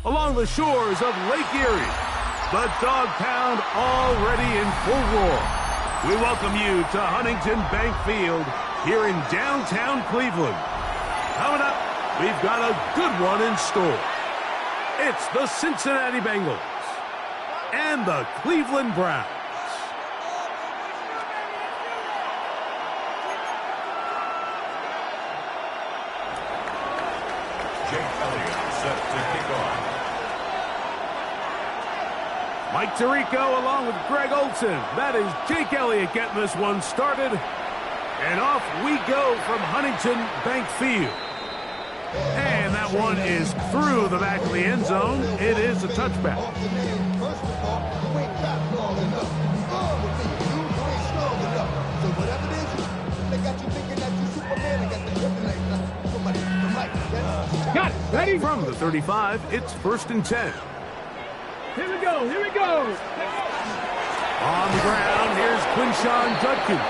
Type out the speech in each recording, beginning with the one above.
along the shores of Lake Erie. The Dog Pound already in full roar. We welcome you to Huntington Bank Field here in downtown Cleveland. Coming up, we've got a good one in store. It's the Cincinnati Bengals and the Cleveland Browns. Set to kick off. Mike Tirico along with Greg Olson. That is Jake Elliott getting this one started. And off we go from Huntington Bank Field. And that one is through the back of the end zone. It is a touchback. Got it. Ready? From the 35, it's 1st and 10. Here we go. Here we go. On the ground, here's Quinshawn Judkins.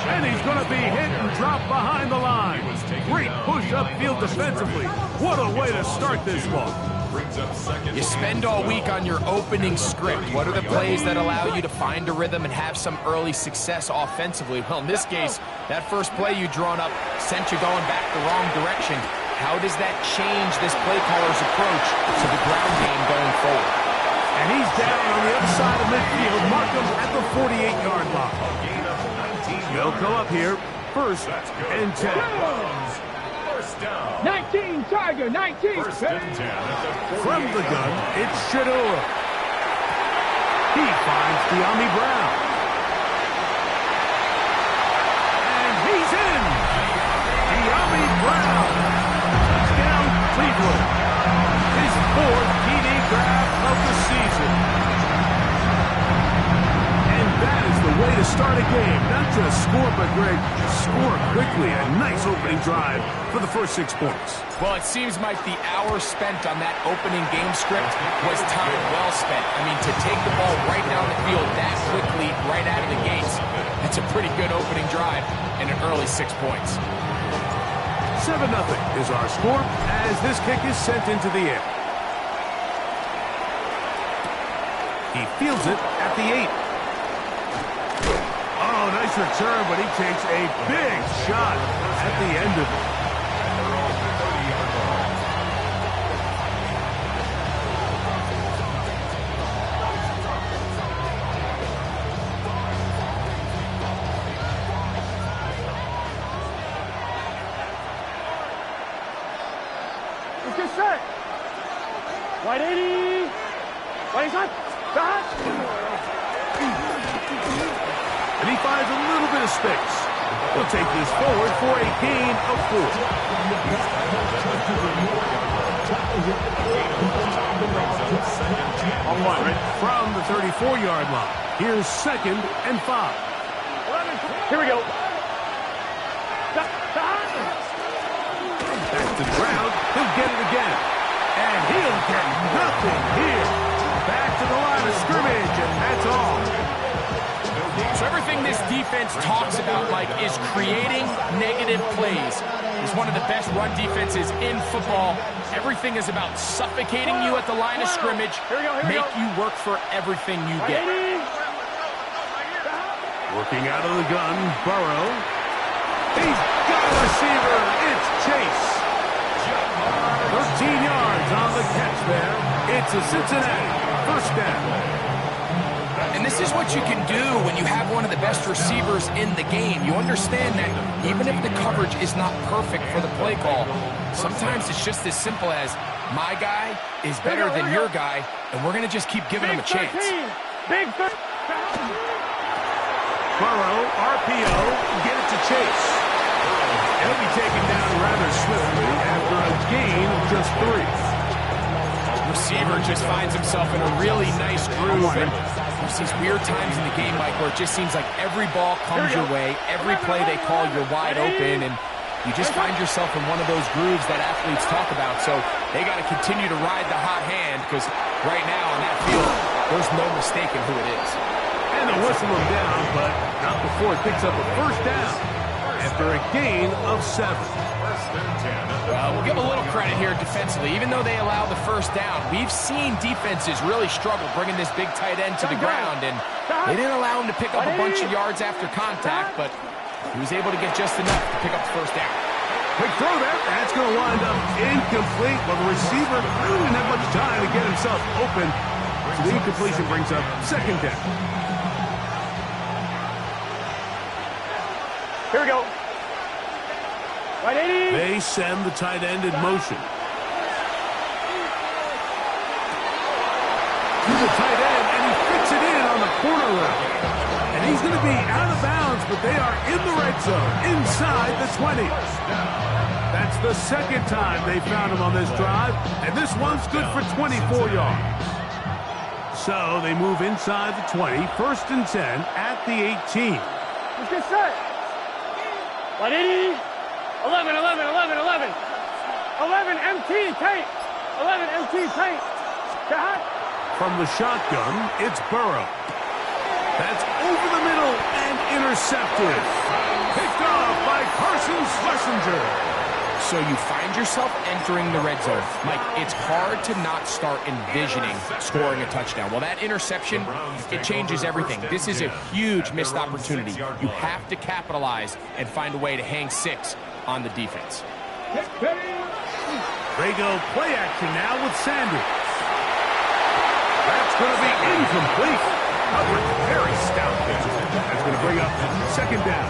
And he's going to be hit and dropped behind the line. Great push upfield defensively. What a way to start this one. You spend all week on your opening script. What are the plays that allow you to find a rhythm and have some early success offensively? Well, in this case, that first play you drawn up sent you going back the wrong direction. How does that change this play caller's approach to the ground game going forward? And he's down on the other side of midfield. Markham at the 48-yard line. They'll go up here, 1st and 10. 19, Tiger, 19. From the gun, it's Shador. He finds De'Ami Brown. And he's in. De'Ami Brown. Touchdown, Cleveland. His 4th TD grab of the season. And that is the way to start a game. Not just score, but Greg, score quickly. A nice opening drive for the first 6 points. Well, it seems like the hour spent on that opening game script was time well spent. I mean, to take the ball right down the field that quickly, right out of the gates, that's a pretty good opening drive and an early 6 points. 7-0 is our score as this kick is sent into the air. He fields it at the 8. Oh, nice return, but he takes a big shot at the end of it. Let's get set. White 80. White shot. Shot. And he finds a little bit of space. He'll take this forward for a gain of 4. On one, right? From the 34-yard line. Here's 2nd and 5. Here we go. Back to the ground. He'll get it again. And he'll get nothing here. Back to the line of scrimmage, and that's all. So everything this defense talks about, Mike, is creating negative plays. It's one of the best run defenses in football. Everything is about suffocating you at the line of scrimmage, make you work for everything you get. Working out of the gun, Burrow. He's got a receiver. It's Chase. 13 yards on the catch there. It's a Cincinnati 1st down. And this is what you can do when you have one of the best receivers in the game. You understand that even if the coverage is not perfect for the play call, sometimes it's just as simple as my guy is better than your guy, and we're going to just keep giving him a chance. Big 13. Burrow, RPO, get it to Chase. He'll be taken down rather swiftly after a gain of just 3. Receiver just finds himself in a really nice groove, and there's these weird times in the game, Mike, where it just seems like every ball comes your way, every play they call, you're wide open, and you just find yourself in one of those grooves that athletes talk about. So they got to continue to ride the hot hand, because right now on that field, there's no mistaking who it is. And they'll whistle him down, but not before it picks up a 1st down after a gain of 7. We'll give a little credit credit here defensively. Even though they allow the first down, we've seen defenses really struggle bringing this big tight end to the ground, and they didn't allow him to pick up a bunch of yards after contact, but he was able to get just enough to pick up the first down. Quick throw there. That's going to wind up incomplete, but the receiver really didn't have much time to get himself open. So the incompletion brings up second down. Here we go. Right 80. They send the tight end in motion. To the tight end, and he fits it in on the corner route. And he's going to be out of bounds, but they are in the red zone, inside the 20. That's the second time they found him on this drive, and this one's good for 24 yards. So they move inside the 20, first and 10 at the 18. Let's get set. 180. 11, 11, 11, 11. 11 MT tight. 11 MT tight. Shot. From the shotgun, it's Burrow. That's over the middle and intercepted. Picked off by Carson Schlesinger. So you find yourself entering the red zone. Mike, it's hard to not start envisioning scoring a touchdown. Well, that interception, it changes everything. This is a huge missed opportunity. You have to capitalize and find a way to hang 6 on the defense. They go play action now with Sanders. That's going to be incomplete. Coverage very stout there. That's going to bring up second down.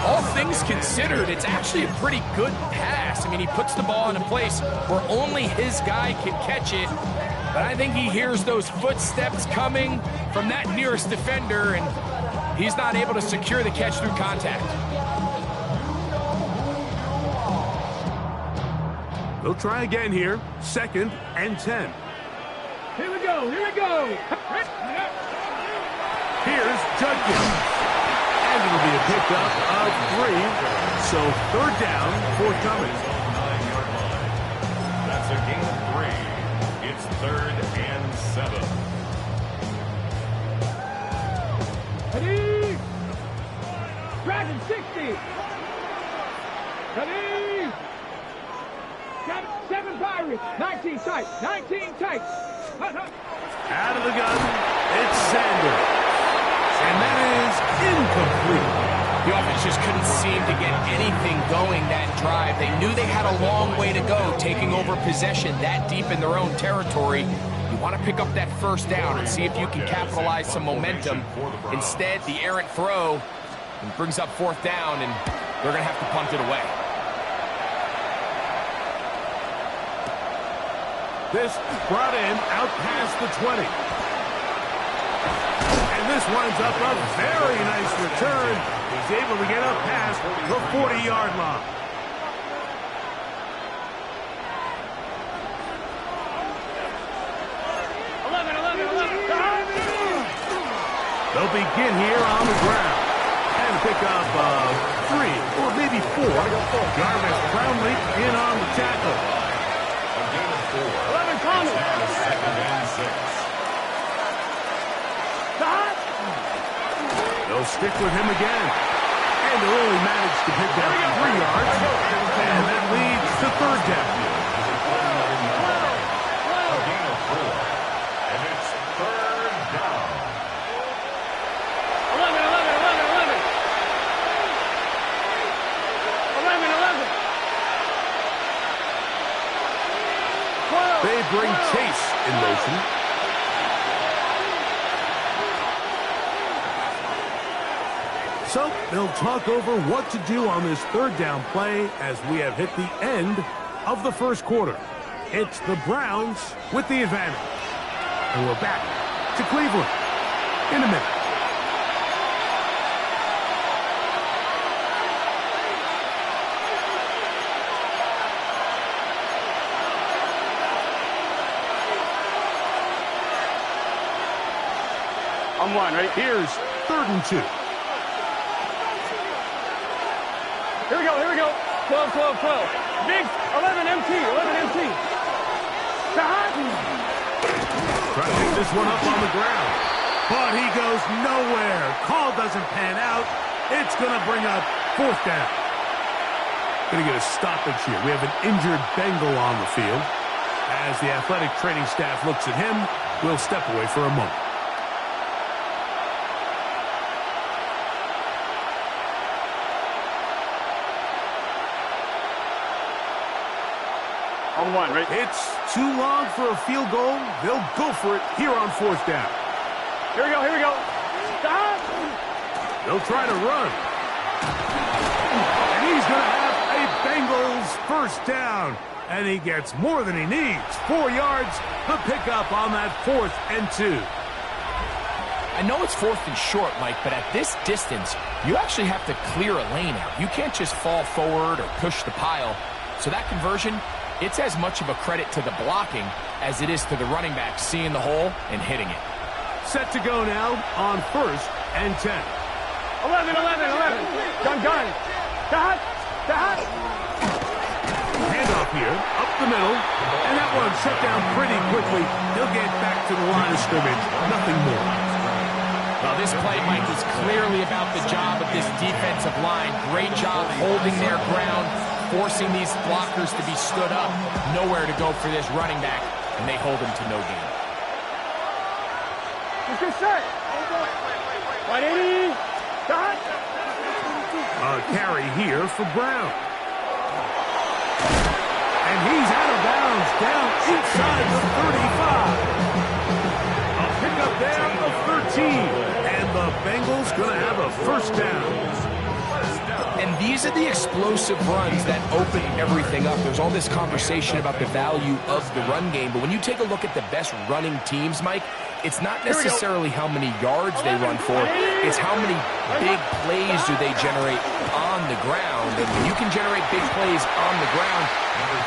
All things considered, it's actually a pretty good pass. I mean, he puts the ball in a place where only his guy can catch it. But I think he hears those footsteps coming from that nearest defender, and he's not able to secure the catch through contact. They'll try again here. Second and 10. Here we go. Here we go. Here's Judkins. And it'll be a pickup of 3. So third down, forthcoming. That's a gain of 3. It's 3rd and 7. Ready. Dragon 60. Ready. 7 Pirates. 19 tight. 19 tight. Out of the gun, it's Sanders. And that is incomplete. The offense just couldn't seem to get anything going that drive. They knew they had a long way to go, taking over possession that deep in their own territory. You want to pick up that first down and see if you can capitalize some momentum. Instead, the errant throw brings up fourth down, and they're going to have to punt it away. This brought in out past the 20. And this winds up a very nice return. He's able to get up past the 40-yard line. They'll begin here on the ground. And pick up 3 or maybe 4. Jarvis Brownlee in on the tackle. 11 Thomas. Second and 6. They'll stick with him again. And they'll only manage to pick up 3 yards. And that leads to third down. A gain of 4. And it's 3rd down. 11, 11, 11, 11. 11, 11. 12. They bring Chase in motion. So they'll talk over what to do on this third down play as we have hit the end of the first quarter. It's the Browns with the advantage. And we're back to Cleveland in a minute. I'm one, right? Here's 3rd and 2. Here we go, here we go. 12, 12, 12. Big 11 MT, 11 MT. Shot. Trying to pick this one up on the ground. But he goes nowhere. Call doesn't pan out. It's going to bring up fourth down. Going to get a stoppage here. We have an injured Bengal on the field. As the athletic training staff looks at him, we'll step away for a moment. On one, right? It's too long for a field goal. They'll go for it here on fourth down. Here we go, here we go. Stop! They'll try to run. And he's going to have a Bengals first down. And he gets more than he needs. 4 yards, the pickup on that 4th and 2. I know it's 4th and short, Mike, but at this distance, you actually have to clear a lane out. You can't just fall forward or push the pile. So that conversion, it's as much of a credit to the blocking as it is to the running back seeing the hole and hitting it. Set to go now on 1st and 10. 11, 11, 11. Gun. Dot. Handoff here, up the middle, and that one shut down pretty quickly. He'll get back to the line of scrimmage, nothing more. Well, this play, Mike, is clearly about the job of this defensive line. Great job holding their ground, forcing these blockers to be stood up. Nowhere to go for this running back, and they hold him to no gain. Let's get set. 180. Dot. A carry here for Brown. And he's out of bounds, down inside the 35. A pickup there of 13. And the Bengals going to have a first down. And these are the explosive runs that open everything up. There's all this conversation about the value of the run game, but when you take a look at the best running teams, Mike, it's not necessarily how many yards they run for, it's how many big plays do they generate on the ground. And when you can generate big plays on the ground,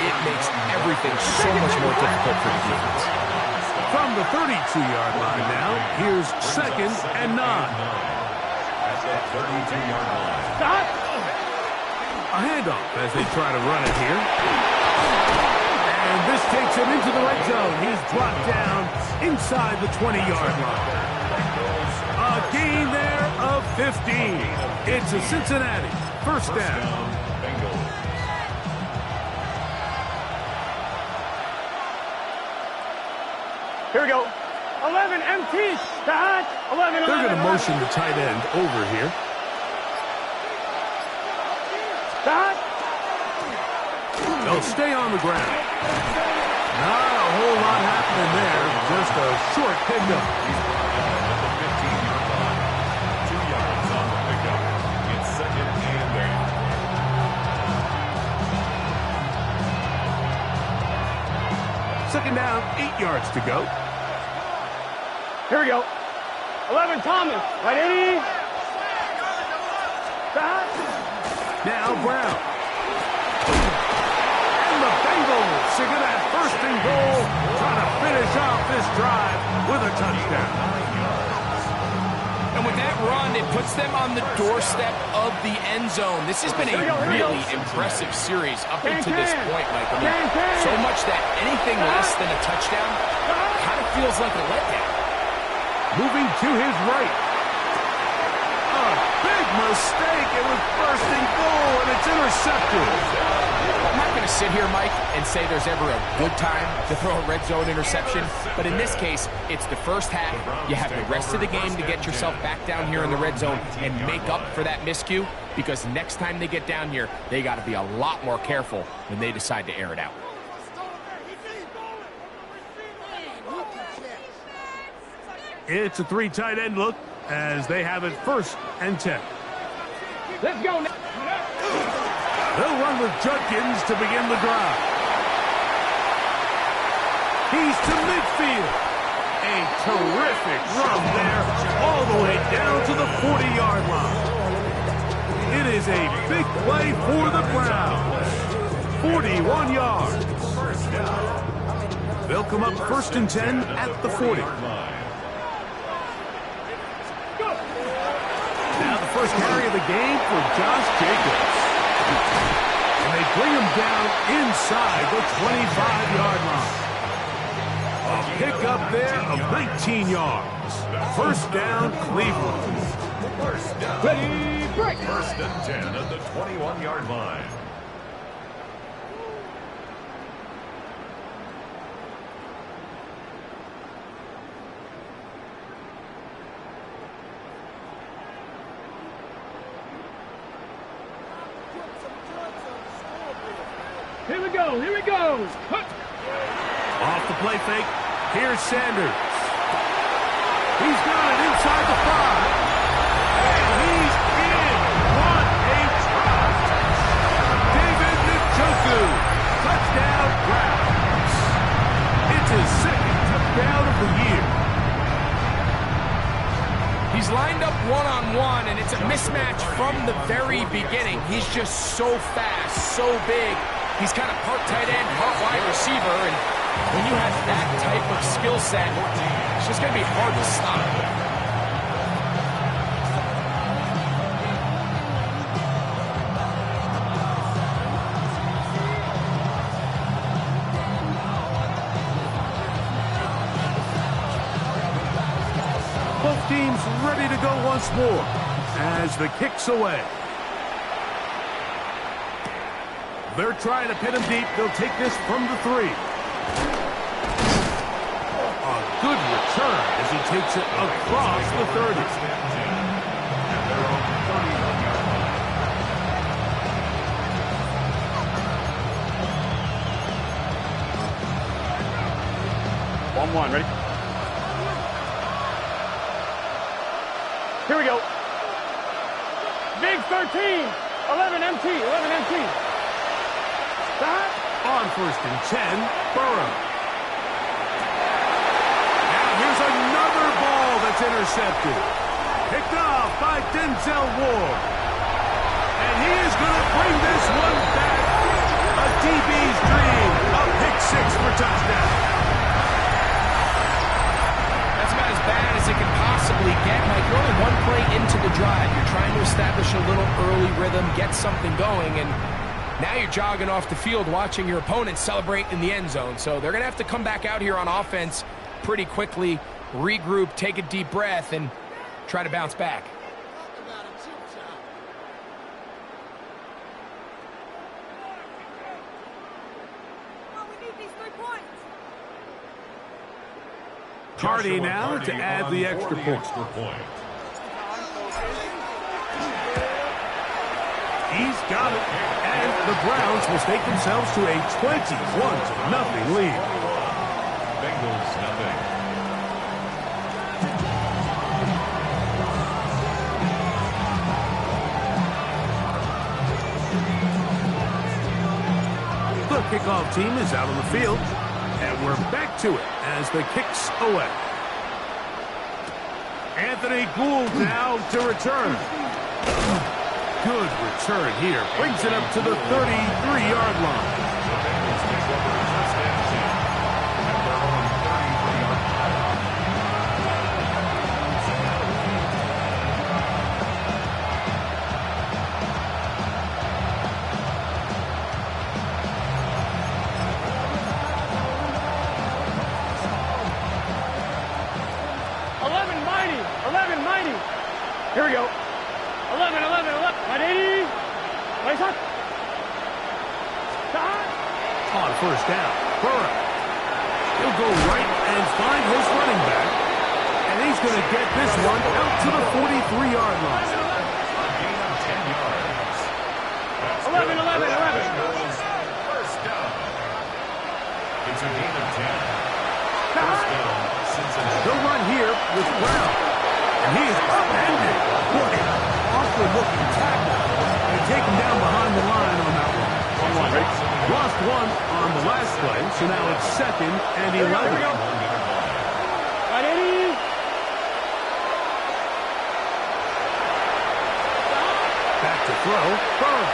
it makes everything so much more difficult for the defense. From the 32-yard line now, here's 2nd and 9. At the 32-yard line. Stop. A handoff as they try to run it here. And this takes him into the red zone. He's brought down inside the 20-yard line. A gain there of 15. It's a Cincinnati first down. Here we go. 11 MT. Start. 11. They're going to motion the tight end over here. Start. They'll stay on the ground. Not a whole lot happening there. Just a short pickup. He's brought down at the 15-yard line. 2 yards on the pickup. It's 2nd and 8. Second down, 8 yards to go. Here we go. 11 Thomas. 180. Start. Now Brown. And the Bengals are going to have 1st and goal, trying to finish off this drive with a touchdown. And with that run, it puts them on the doorstep of the end zone. This has been a really impressive series up until this point, Mike. I mean, so much that anything less than a touchdown kind of feels like a letdown. Moving to his right. A big mistake. It was 1st and goal, and it's intercepted. I'm not going to sit here, Mike, and say there's ever a good time to throw a red zone interception, but in this case, it's the first half. You have the rest of the game to get yourself back down here in the red zone and make up for that miscue, because next time they get down here, they got to be a lot more careful when they decide to air it out. It's a 3 tight end look as they have it 1st and 10. Let's go now. They'll run with Judkins to begin the drive. He's to midfield. A terrific run there all the way down to the 40-yard line. It is a big play for the Browns. 41 yards. They'll come up 1st and 10 at the 40. Now the first carry of the game for Josh Jacobs. And they bring him down inside the 25-yard line. A pickup there of 19 yards. First down, Cleveland. First down. 1st and 10 at the 21-yard line. Here we go. Here we go. Off the play fake. Here's Sanders. He's got it inside the 5. And he's in. What a try. David Njoku. Touchdown Browns. It's his second touchdown of the year. He's lined up one-on-one, and it's a mismatch from the very beginning. He's just so fast, so big. He's kind of part tight end, part wide receiver, and when you have that type of skill set, it's just going to be hard to stop. 'Both teams ready to go once more as the kick's away. They're trying to pin him deep. They'll take this from the 3. A good return as he takes it across the 30. One, ready? Here we go. Big 13, 11 MT, 11 MT. Stop. On 1st and 10, Burrow. Now here's another ball that's intercepted. Picked off by Denzel Ward. And he is going to bring this one back. A DB's dream. A pick 6 for touchdown. That's about as bad as it can possibly get. Like, you're only one play into the drive. You're trying to establish a little early rhythm, get something going, and now you're jogging off the field watching your opponent celebrate in the end zone. So they're going to have to come back out here on offense pretty quickly, regroup, take a deep breath, and try to bounce back. Hardy now to add the extra point. He's got it. And the Browns will stake themselves to a 21-0 lead. Bengals nothing. The kickoff team is out on the field. And we're back to it as the kick's away. Anthony Gould now to return. Good return here. Brings it up to the 33-yard line. Here we go. 11, 11, 11. 180. Nice hot. On 1st down, Burrow. He'll go right and find his running back. And he's going to get this one out to the 43-yard line. 11, 11, 11. First down. It's a gain of 10. First down, Cincinnati. They'll run here with Brown. And he is upended. What an awkward-looking tackle. And taken down behind the line on that one. 1-1, ready? Lost 1 on the last play, so now it's 2nd and 11. Here we go. 180. Back to throw. Burrow.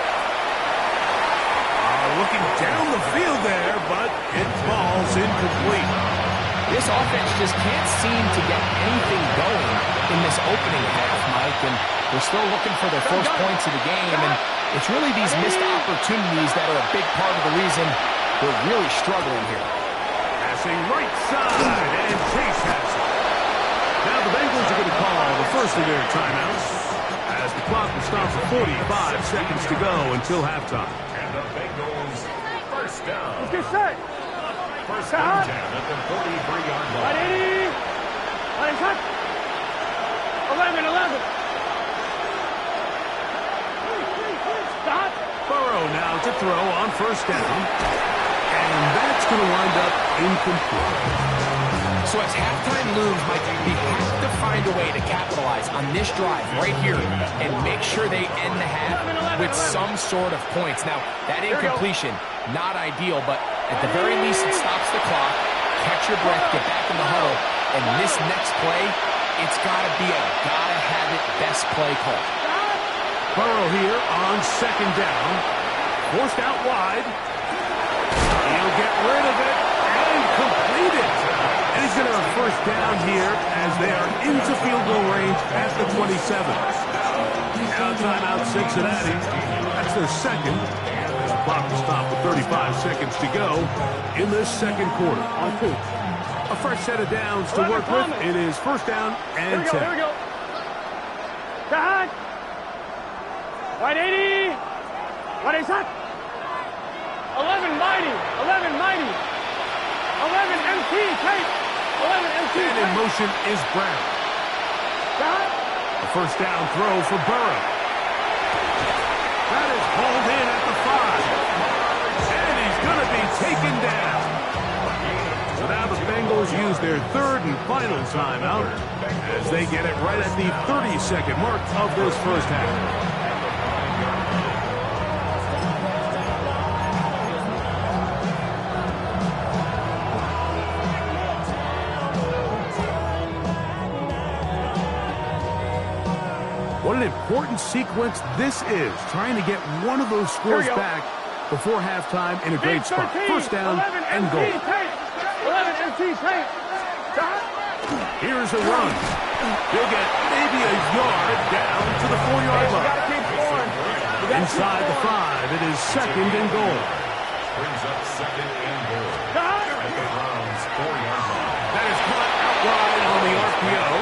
Looking down the field there, but it falls incomplete. This offense just can't seem to get anything going in this opening half, Mike, and they're still looking for their first points of the game, and it's really these missed opportunities that are a big part of the reason they're really struggling here. Passing right side, and Chase has it. Now the Bengals are going to call the first of their timeouts as the clock will stop for 45 seconds to go until halftime. And the Bengals first down. Let's get set. First and 10 at the 43-yard line. 180. Nice hot. 11, 11. Stop. Burrow now now to throw on first down. And that's going to wind up incomplete. So as halftime looms, Mike, they have to find a way to capitalize on this drive right here and make sure they end the half with some sort of points. Now, that incompletion, not ideal, but at the very least it stops the clock. Catch your breath, get back in the huddle, and this next play, it's got to be a gotta-have-it best play call. Burrow here on second down. Forced out wide. He'll get rid of it and complete it. And he's going to have first down here as they are into field goal range at the 27. Now timeout Cincinnati. That's their second. The clock will stop with 35 seconds to go in this second quarter. On 2. A fresh set of downs to work with. It is first down and 10. Here we go. Down. Right 80. What is that? 11 mighty. 11 mighty. 11 MT tight. 11 MT and in motion is Brown. A first down throw for Burrow. That is hauled in at the 5. And he's going to be taken down. So now the Bengals use their third and final timeout as they get it right at the 30-second mark of this first half. What an important sequence this is, trying to get one of those scores back before halftime in a great spot. First down and goal. 11 MT tight. Here's a run. He'll get maybe a yard down to the 4-yard line. Inside the 5, it is second and goal. Brings up second and goal. At the Browns' 4-yard line. That is caught out wide on the RPO.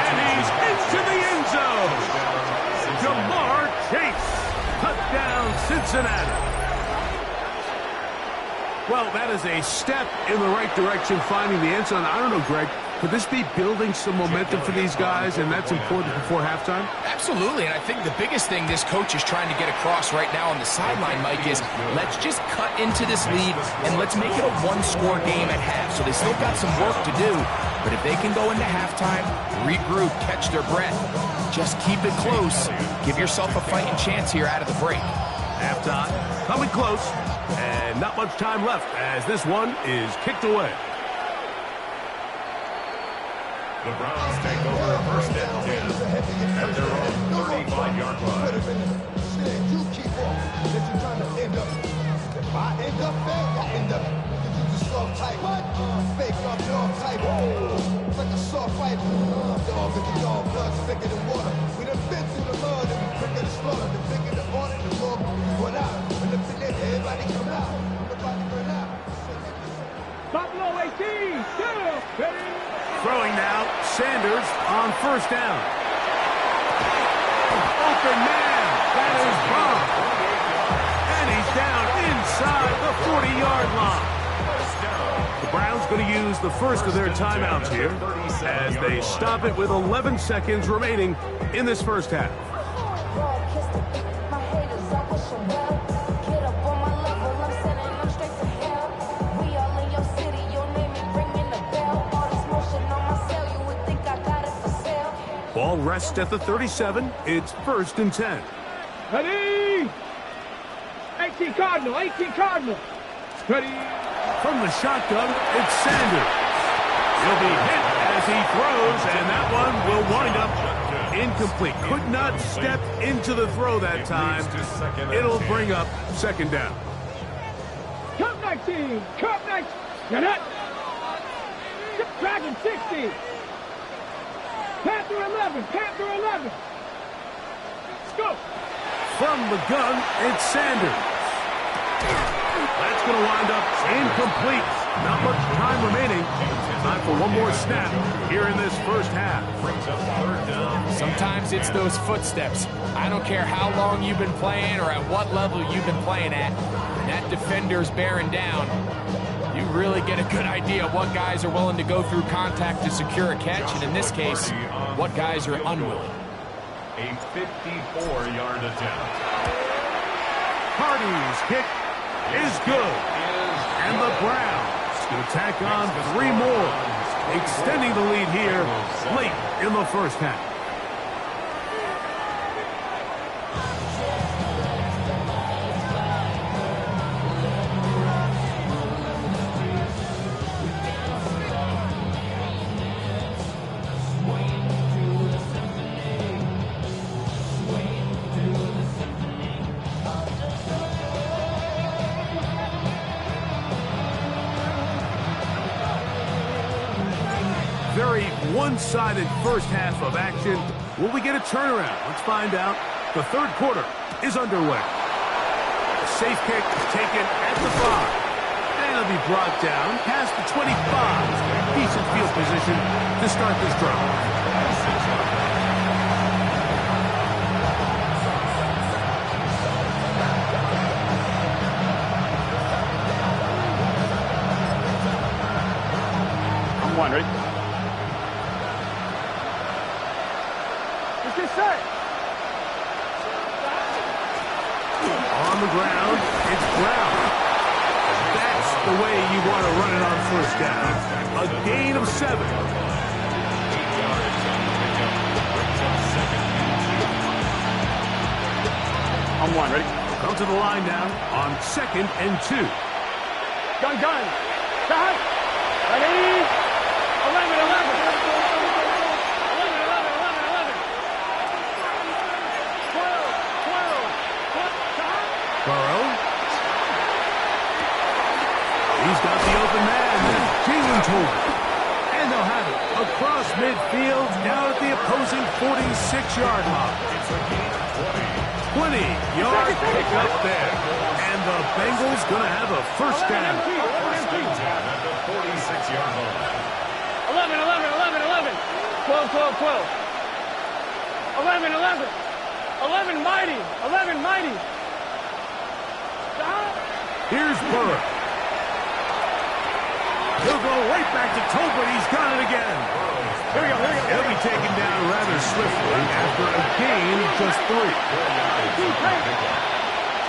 And he's into the end zone. Jamar Chase. Touchdown, Cincinnati. Well, that is a step in the right direction, finding the end zone. I don't know, Greg, could this be building some momentum for these guys, and that's important before halftime? Absolutely, and I think the biggest thing this coach is trying to get across right now on the sideline, Mike, is let's just cut into this lead, and let's make it a one-score game at half. So they still got some work to do, but if they can go into halftime, regroup, catch their breath, just keep it close, give yourself a fighting chance here out of the break. Halftime, coming close, and not much time left as this one is kicked away. The Browns take over first and 10 at their own 35-yard line. You keep on. That you're trying to end up. If I end up fake, I end up. You just soft type. What? Fake off dog type. It's like a soft fight. Dog in the dog, blood thicker than water. We done been through the mud and we quicker to slaughter. The bigger the order, the more run out. When the finish, everybody come out. Everybody run out. Buffalo 18. Ready? Throwing now, Sanders on first down. Open man, that is bumped. And he's down inside the 40-yard line. The Browns going to use the first of their timeouts here as they stop it with 11 seconds remaining in this first half. Ball rests at the 37. It's first and 10. Ready? 18 Cardinal. 18 Cardinal. Ready? From the shotgun, it's Sanders. He'll be hit as he throws, and that one will wind up incomplete. Could not step into the throw that time. It'll bring up second down. Cup 19. Cup 19. Get it. Dragon 60. Panther 11. Panther 11. Let's go. From the gun, it's Sanders. That's going to wind up incomplete. Not much time remaining. Time for one more snap here in this first half. Sometimes it's those footsteps. I don't care how long you've been playing or at what level you've been playing at. When that defender's bearing down, you really get a good idea of what guys are willing to go through contact to secure a catch, and in this case, what guys are unwilling. A 54-yard attempt. Hardy's kick is good. And the Browns going to tack on 3 more, extending the lead here late in the first half. Very one-sided first half of action. Will we get a turnaround? Let's find out. The third quarter is underway. A safe kick taken at the 5. And it'll be brought down past the 25. Decent field position to start this drive. One, ready? Let's get set. On the ground, it's Brown. That's the way you want to run it on first down. A gain of 7. On one, ready? Come to the line now on 2nd and 2. Gun. Shot. Ready? 11. 11. 11. 11. 11. 12. Burrow. He's got the open man. Jalen told him. And they'll have it across midfield down at the opposing 46-yard line. 20-yard pickup there. And the Bengals going to have a first down. First and 10 at the 46-yard line. 11. 12. 11. 11 mighty. 11 mighty. Stop. Here's Burrow. He'll go right back to Tolbert. He's got it again. Here we go. He'll be taken down rather swiftly after a gain of just 3.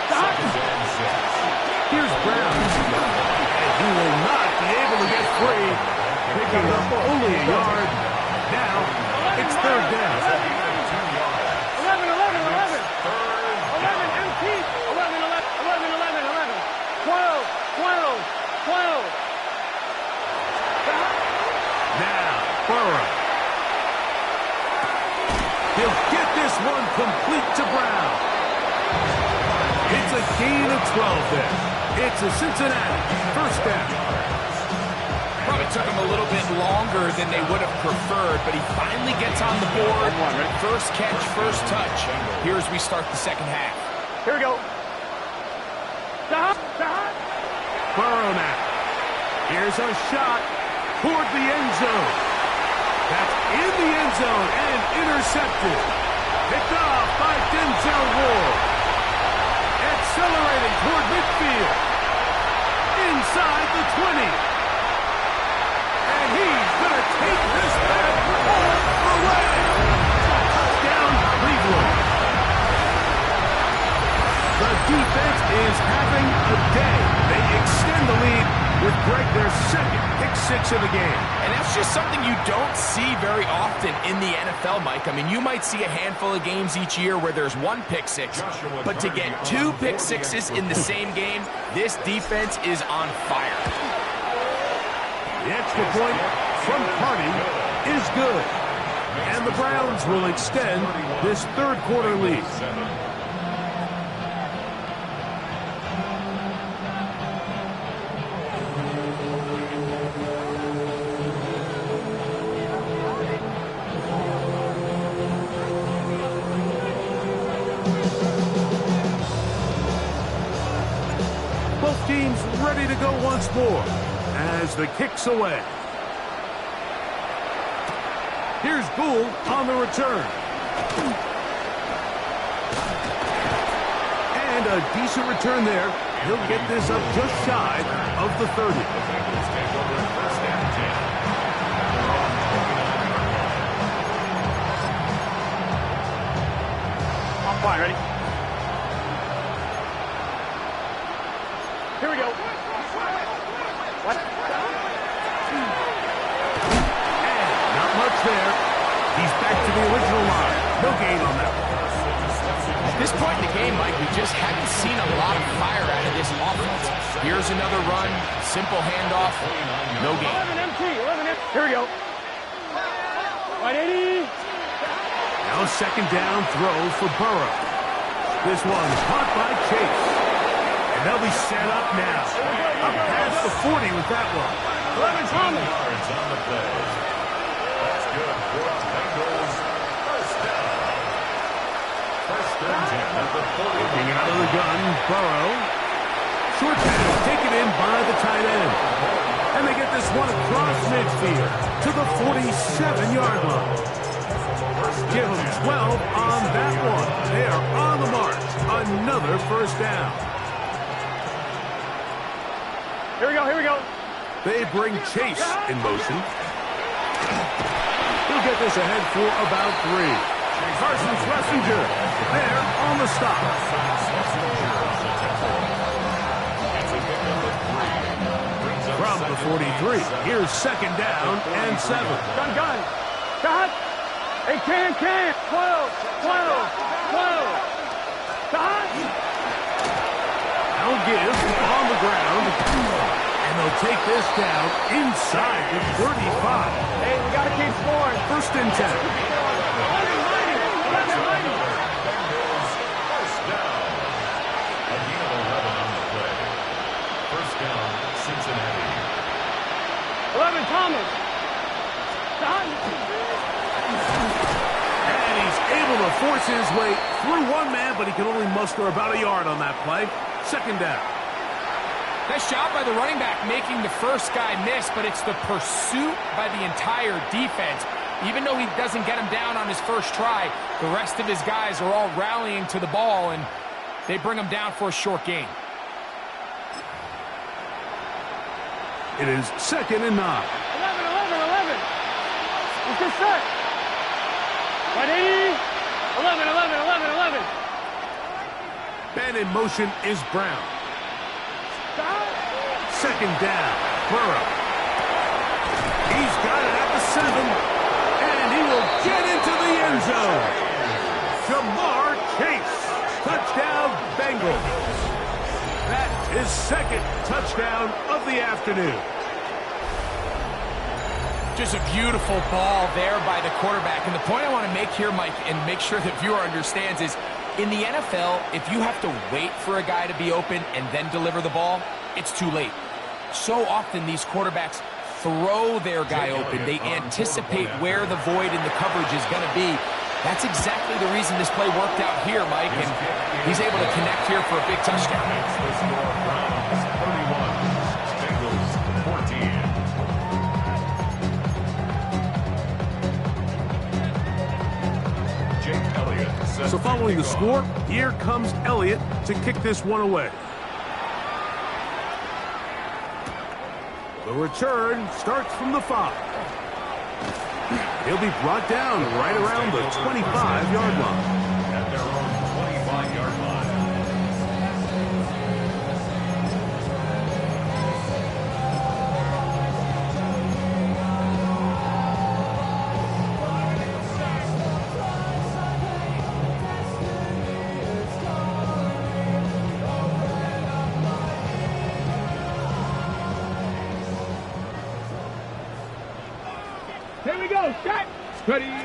Stop. Here's Brown. And he will not be able to get free. Picking up only a yard. Now, it's third down. 11. 11 empty. 11. 12. Now, Burrow. He'll get this one complete to Brown. It's a gain of 12 there. It's a Cincinnati first down. Probably took him a little bit longer than they would have preferred, but he finally gets on the board. First catch, first touch. Here as we start the second half. Here we go. Stop. Burrow now. Here's a shot toward the end zone. That's in the end zone and intercepted. Picked off by Denzel Ward. Accelerating toward midfield. Inside the 20. And he's going to take this back all the way. Touchdown, Cleveland. The defense is having a day. They extend the lead with their second pick-6 of the game. And that's just something you don't see very often in the NFL, Mike. I mean, you might see a handful of games each year where there's 1 pick-6, but to get 2 pick-6s in the same game, this defense is on fire. The extra point from Hardy is good. And the Browns will extend this third quarter lead. Both teams ready to go once more as the kick's away. Here's Gould on the return. And a decent return there. He'll get this up just shy of the 30. On fire, ready? Here we go. What? Not much there. He's back to the original line. No gain on that one. At this point in the game, Mike, we just haven't seen a lot of fire out of this offense. Here's another run, simple handoff, no gain. 11 MT, 11 MT. Here we go. 180. Now second down throw for Burrow. This one caught by Chase. And they'll be set up now. Up past the 40 with that one. 11 Thomas. Yards on the play. That's good for the Bengals. First down. First and 10 at the 40. Looking out of the gun, Burrow. Short pass taken in by the tight end. And they get this one across midfield to the 47-yard line. Give them 12 on that one. They are on the march. Another first down. Here we go, here we go. They bring Chase in motion. He'll get this ahead for about 3. Carson's Schlesinger there on the stop. From the 43, here's second down and 7. Gun. Cut. Hey, can. 12. Cut. They'll give on the ground. And they'll take this down inside the 35. Hey, we got to keep scoring. First and 10. 11. First down. A gain of 11 on the play. First down, Cincinnati. 11 Thomas. Cut. And he's able to force his way through one man, but he can only muster about a yard on that play. Second down. Nice job by the running back making the first guy miss, but it's the pursuit by the entire defense. Even though he doesn't get him down on his first try, the rest of his guys are all rallying to the ball, and they bring him down for a short gain. It is second and 9. 11. It's just set. 180. 11. Man in motion is Brown. Stop. Second down, Burrow. He's got it at the 7, and he will get into the end zone. Jamar Chase, touchdown Bengals. That is second touchdown of the afternoon. Just a beautiful ball there by the quarterback. And the point I want to make here, Mike, and make sure the viewer understands is, in the NFL, if you have to wait for a guy to be open and then deliver the ball, it's too late. So often these quarterbacks throw their guy open. They anticipate where the void in the coverage is going to be. That's exactly the reason this play worked out here, Mike, and he's able to connect here for a big touchdown. The score, Browns 31, Bengals 14. Jake Elliott. So following the score, here comes Elliott to kick this one away. The return starts from the 5. He'll be brought down right around the 25-yard line. At their own 25-yard line. Here we go. Set. Ready. And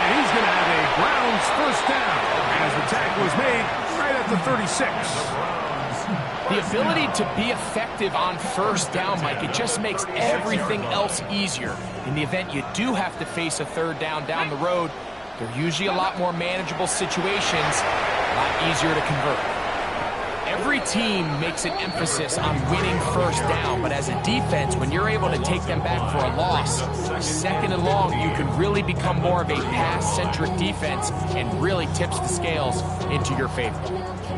he's going to have a Browns first down as the tackle was made right at the 36. The ability to be effective on first down, Mike, it just makes everything else easier. In the event you do have to face a third down the road, they're usually a lot more manageable situations, a lot easier to convert. Every team makes an emphasis on winning first down, but as a defense, when you're able to take them back for a loss, second and long, you can really become more of a pass-centric defense and really tips the scales into your favor.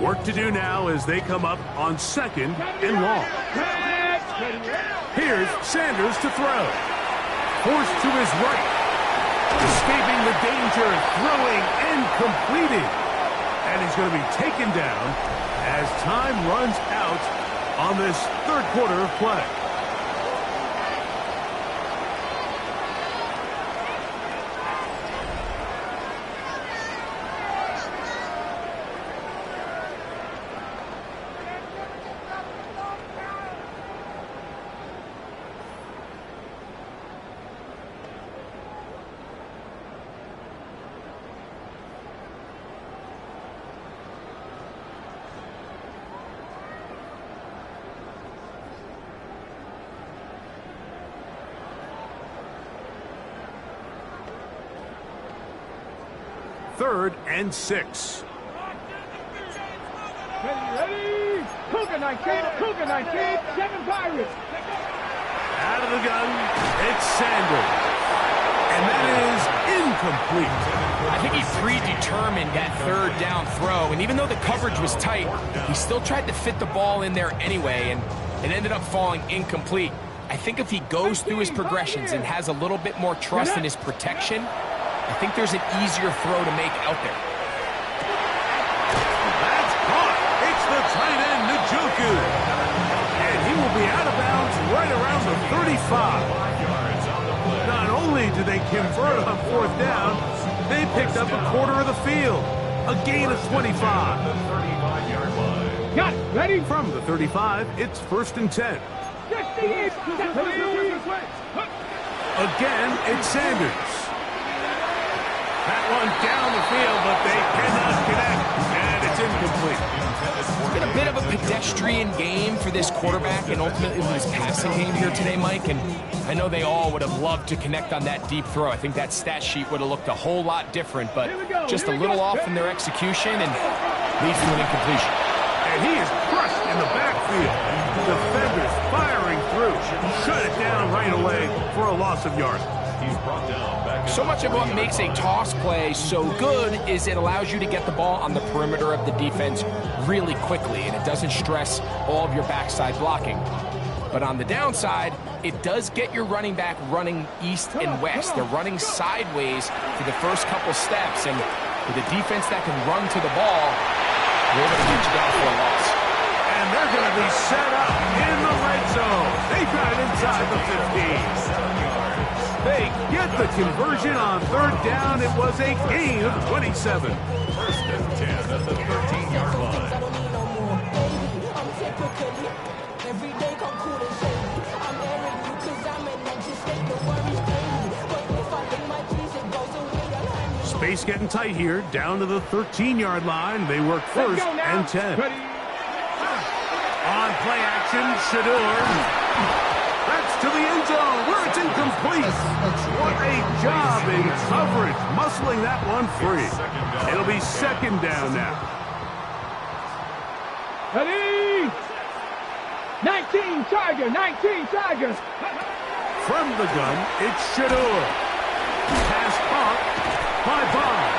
Work to do now as they come up on second and long. Here's Sanders to throw. Forced to his right. Escaping the danger, throwing and completing. And he's going to be taken down as time runs out on this third quarter of play. Third and 6. Ready? Cougar 19, 7 Pirates. Out of the gun, it's Sanders. And that is incomplete. I think he predetermined that third down throw, and even though the coverage was tight, he still tried to fit the ball in there anyway, and it ended up falling incomplete. I think if he goes through his progressions and has a little bit more trust in his protection, I think there's an easier throw to make out there. That's caught. It's the tight end, Njoku. And he will be out of bounds right around the 35. Not only did they convert on fourth down, they picked up a quarter of the field. A gain of 25. Got it. Ready? From the 35, it's first and 10. Again, it's Sanders. That one down the field, but they cannot connect, and it's incomplete. It's been a bit of a pedestrian game for this quarterback and ultimately his passing game here today, Mike, and I know they all would have loved to connect on that deep throw. I think that stat sheet would have looked a whole lot different, but just a little off in their execution and leads to an incompletion. And he is crushed in the backfield. Defenders firing through. Shut it down right away for a loss of yards. He's brought down back. So much of what makes a toss play so good is it allows you to get the ball on the perimeter of the defense really quickly, and it doesn't stress all of your backside blocking. But on the downside, it does get your running back running east and west. They're running sideways for the first couple steps, and with a defense that can run to the ball, they're able to get you down for a loss. And they're going to be set up in the red zone. They got it inside the 15. They get the conversion on third down. It was a gain of 27. First and 10 at the 13-yard line. Space getting tight here, down to the 13-yard line. They work first and 10. On play action, Shador. That's to the end zone where it's incomplete. What a job in coverage, muscling that one free. It'll be second down now. Ready? 19 Chargers. From the gun, it's Shador. Pass caught by Bond.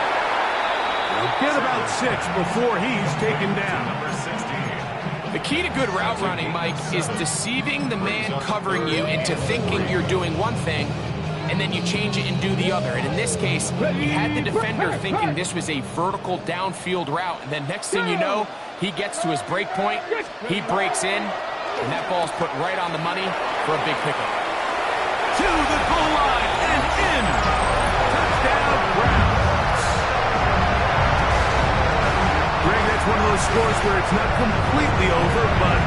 He'll get about 6 before he's taken down. Number 16. The key to good route running, Mike, is deceiving the man covering you into thinking you're doing one thing, and then you change it and do the other. And in this case, he had the defender thinking this was a vertical downfield route, and then next thing you know, he gets to his break point, he breaks in, and that ball's put right on the money for a big pickup. To the goal line and in. Touchdown, Browns. Greg, that's one of those scores where it's not completely over, but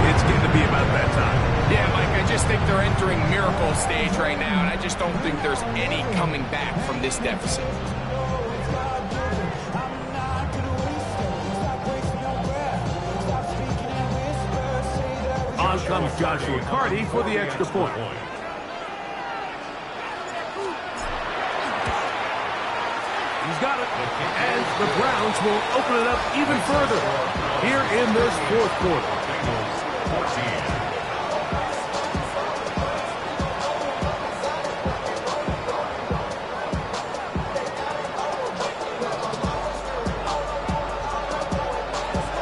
it's getting to be about that time. Yeah, Mike, I just think they're entering miracle stage right now, and I just don't think there's any coming back from this deficit. On comes Joshua Carty for the extra point. He's got it. And the Browns will open it up even further here in this fourth quarter.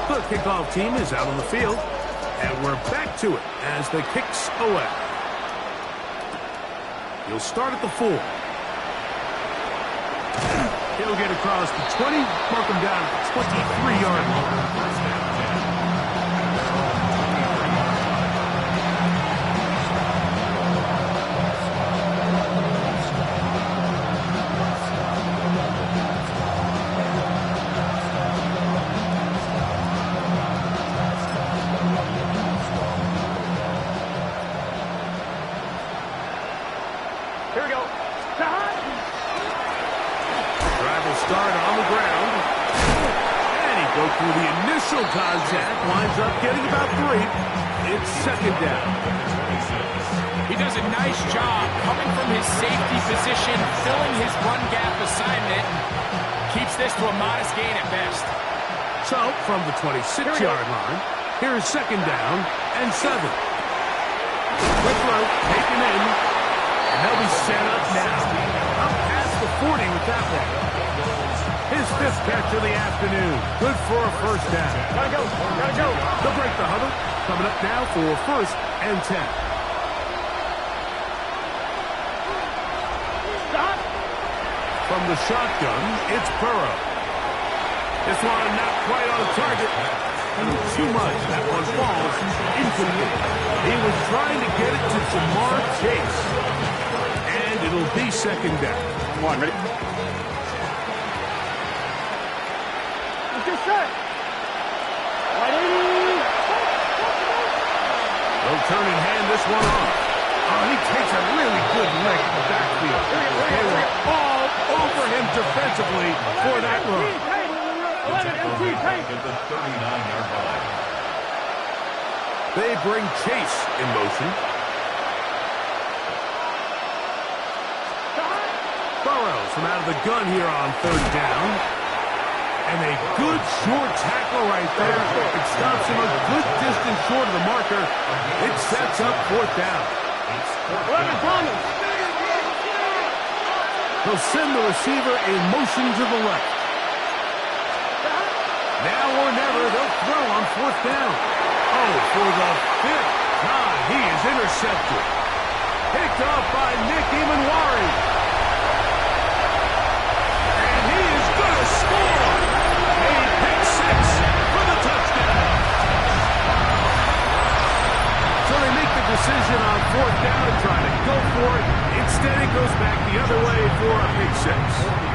The kickoff team is out on the field, and we're back to it as the kicks away. He'll start at the 4. He'll get across the 20, mark him down at the 23-yard line. Here we go. Drive will start on the ground. And he goes through the initial contact, winds up getting about 3. It's second down. He does a nice job coming from his safety position, filling his run gap assignment, keeps this to a modest gain at best. So, from the 26-yard line, here's second down and 7. Quick throw, taken in. And they'll be set up now. Up past the 40 with that one. His 5th catch of the afternoon. Good for a first down. Gotta go. Gotta go. They'll break the huddle. Coming up now for first and 10. Stop. From the shotgun, it's Burrow. This one not quite on target. Too much. That one falls incomplete. He was trying to get it to Jamar Chase. And it'll be second down. Come on, ready? Let's get set. 180. They'll turn and hand this one off. Oh, he takes a really good lick in the backfield. They were all over him defensively for that run. 11 MT tank. At the 39-yard line. They bring Chase in motion. Burrows from out of the gun here on third down. And a good short tackle right there. It stops him a good distance short of the marker. It sets up fourth down. 11 Thomas. They'll send the receiver in motion to the left. Now or never, they'll throw on fourth down. Oh, for the 5th time, he is intercepted. Picked up by Nick Imanwari. And he is going to score. A pick 6 for the touchdown. So they make the decision on fourth down to try to go for it. Instead, it goes back the other way for a pick 6.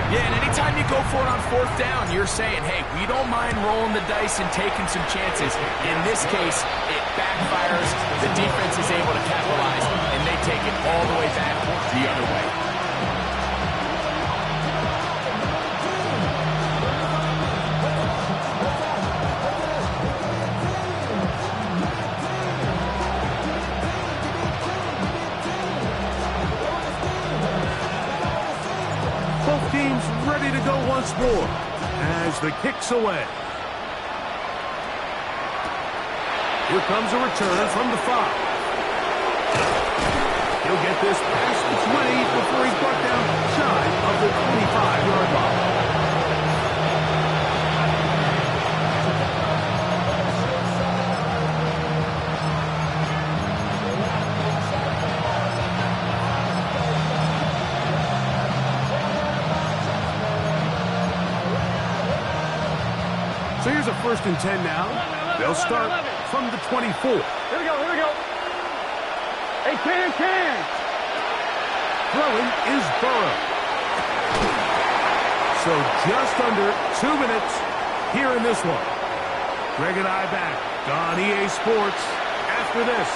Yeah, and anytime you go for it on fourth down, you're saying, hey, we don't mind rolling the dice and taking some chances. In this case, it backfires. The defense is able to capitalize, and they take it all the way back the other way. Both teams ready to go once more as the kick's away. Here comes a return from the 5. He'll get this past the 20 before he's brought down shy of the 25-yard line. So here's a first and 10 now. They'll start from the 24. Here we go, here we go. Hey, can. Throwing is Burrow. So just under 2 minutes here in this one. Greg and I back on EA Sports after this.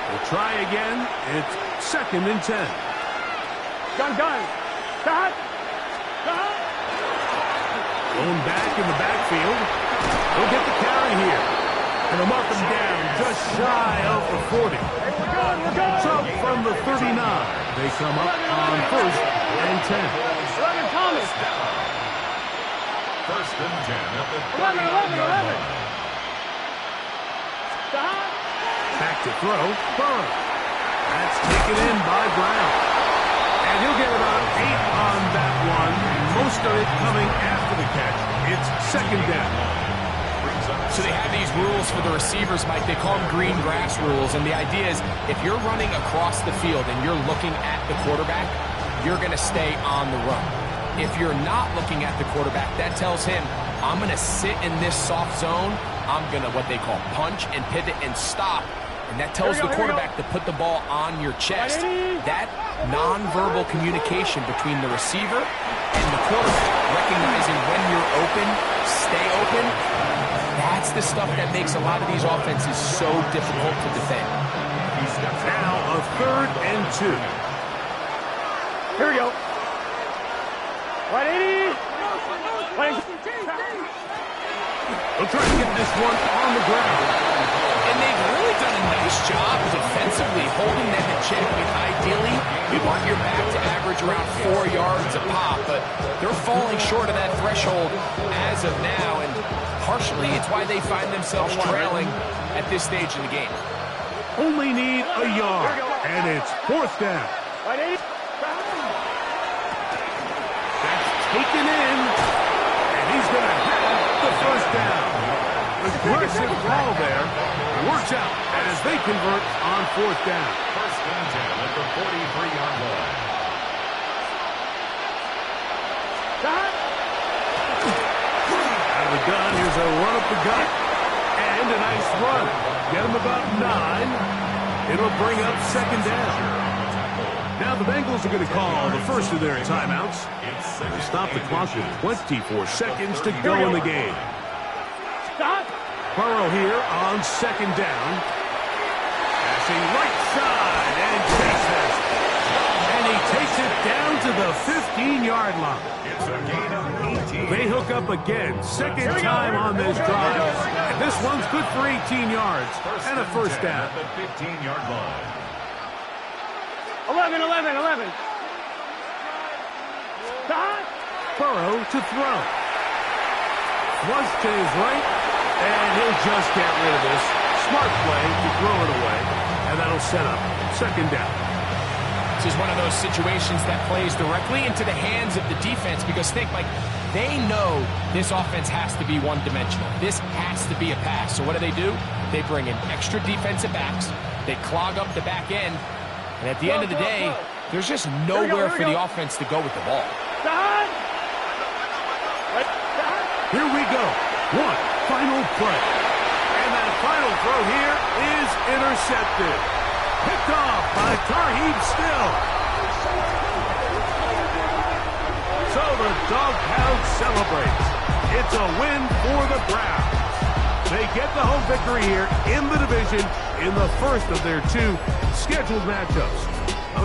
We'll try again. It's second and 10. Gun. Stop. Going back in the backfield. He'll get the carry here. And they'll mark him down just shy of the 40. Hey, we're good. So from the 39, they come up on first and 10. 11 Thomas. First and 10 at the 11. 39-yard line. Stop. Back to throw, Burrow. That's taken in by Brown. And he'll get about 8 on that one. Most of it coming after the catch. It's second down. So they have these rules for the receivers, Mike. They call them green grass rules. And the idea is if you're running across the field and you're looking at the quarterback, you're going to stay on the run. If you're not looking at the quarterback, that tells him, I'm going to sit in this soft zone. I'm going to what they call punch and pivot and stop. And that tells the quarterback to put the ball on your chest. That nonverbal communication between the receiver and the quarterback, recognizing when you're open, stay open, that's the stuff that makes a lot of these offenses so difficult to defend. Now a 3rd and 2. Here we go. 180. They'll try to get this one on the ground. And they've really done a nice job defensively holding them in check. I mean, ideally, you want your back to average around 4 yards a pop, but they're falling short of that threshold as of now, and partially it's why they find themselves trailing at this stage in the game. Only need a yard, and it's 4th down. 180. That's taken in, and he's going to have the 1st down. Aggressive call there. Works out as they convert on 4th down. 1st and 10 at the 43-yard line. Out of the gun, here's a run up the gut. And a nice run. Get him about 9. It'll bring up 2nd down. Now the Bengals are going to call the first of their timeouts. They stop the clock with 24 seconds to go in the game. Burrow here on 2nd down. Passing right side and chases. And he takes it down to the 15-yard line. It's a gain of 18. They hook up again. 2nd time on this drive. And this one's good for 18 yards and a 1st down. At the 15-yard line. 11. Burrow to throw. Flush to his right, and he'll just get rid of this. Smart play to throw it away, and that'll set up 2nd down. This is one of those situations that plays directly into the hands of the defense because think, like, they know this offense has to be one-dimensional. This has to be a pass. So what do? They bring in extra defensive backs. They clog up the back end. And at the end of the day, there's just nowhere for the offense to go with the ball. Here we go. One final play. And that final throw here is intercepted. Picked off by Tarheeb Still. So the Dog Pound celebrates. It's a win for the Browns. They get the home victory here in the division in the first of their 2 scheduled matchups.